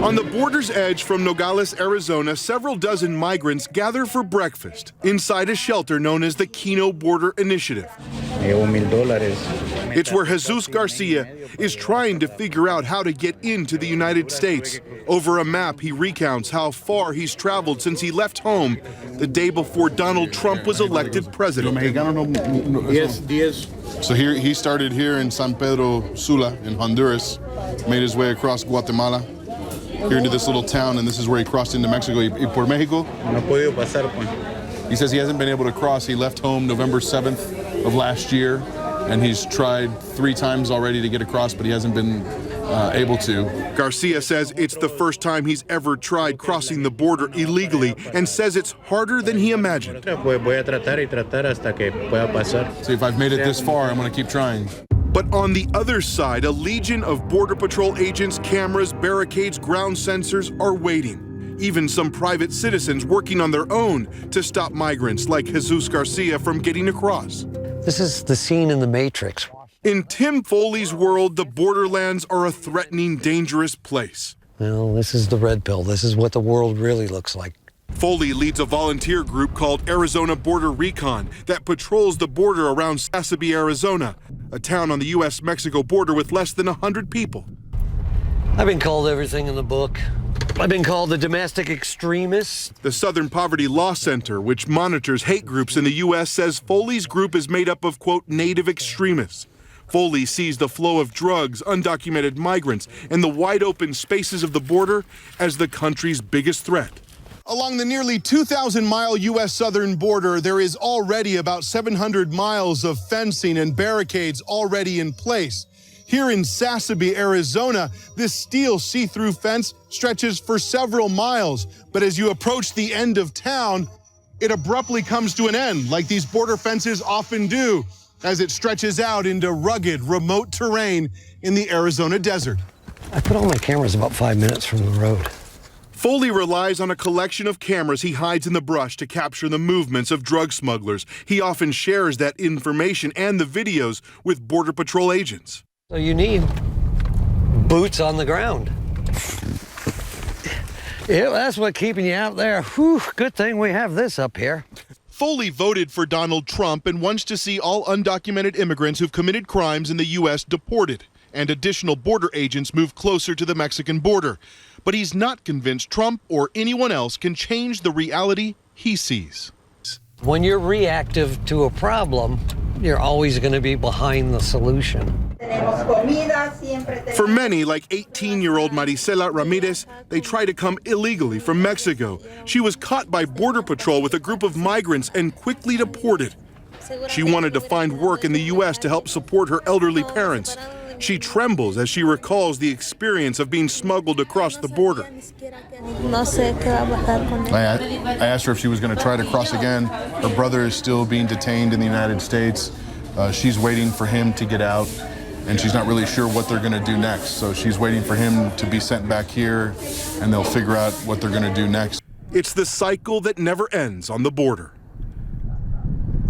On the border's edge from Nogales, Arizona, several dozen migrants gather for breakfast inside a shelter known as the Kino Border Initiative. It's where Jesus Garcia is trying to figure out how to get into the United States. Over a map, he recounts how far he's traveled since he left home the day before Donald Trump was elected president. So here he started here in San Pedro Sula in Honduras, made his way across Guatemala, here into this little town, and this is where he crossed into Mexico. Y por Mexico? He says he hasn't been able to cross. He left home November 7th of last year, and he's tried 3 times already to get across, but he hasn't been able to. Garcia says it's the first time he's ever tried crossing the border illegally and says it's harder than he imagined. So if I've made it this far, I'm going to keep trying. But on the other side, a legion of Border Patrol agents, cameras, barricades, ground sensors are waiting. Even some private citizens working on their own to stop migrants like Jesus Garcia from getting across. This is the scene in The Matrix. In Tim Foley's world, the borderlands are a threatening, dangerous place. Well, this is the red pill. This is what the world really looks like. Foley leads a volunteer group called Arizona Border Recon that patrols the border around Sasabe, Arizona, a town on the U.S.-Mexico border with less than 100 people. I've been called everything in the book. I've been called the domestic extremist. The Southern Poverty Law Center, which monitors hate groups in the U.S., says Foley's group is made up of, quote, native extremists. Foley sees the flow of drugs, undocumented migrants, and the wide-open spaces of the border as the country's biggest threat. Along the nearly 2,000-mile U.S. southern border, there is already about 700 miles of fencing and barricades already in place. Here in Sasabe, Arizona, this steel see-through fence stretches for several miles, but as you approach the end of town, it abruptly comes to an end, like these border fences often do, as it stretches out into rugged, remote terrain in the Arizona desert. I put all my cameras about 5 minutes from the road. Foley relies on a collection of cameras he hides in the brush to capture the movements of drug smugglers. He often shares that information and the videos with Border Patrol agents. So you need boots on the ground. Yeah, that's what's keeping you out there. Whew, good thing we have this up here. Foley voted for Donald Trump and wants to see all undocumented immigrants who've committed crimes in the U.S. deported and additional border agents move closer to the Mexican border. But he's not convinced Trump or anyone else can change the reality he sees. When you're reactive to a problem, you're always going to be behind the solution. For many, like 18-year-old Marisela Ramirez, they try to come illegally from Mexico. She was caught by Border Patrol with a group of migrants and quickly deported. She wanted to find work in the U.S. to help support her elderly parents. She trembles as she recalls the experience of being smuggled across the border. I asked her if she was going to try to cross again. Her brother is still being detained in the United States. She's waiting for him to get out, and she's not really sure what they're going to do next. So she's waiting for him to be sent back here, and they'll figure out what they're going to do next. It's the cycle that never ends on the border.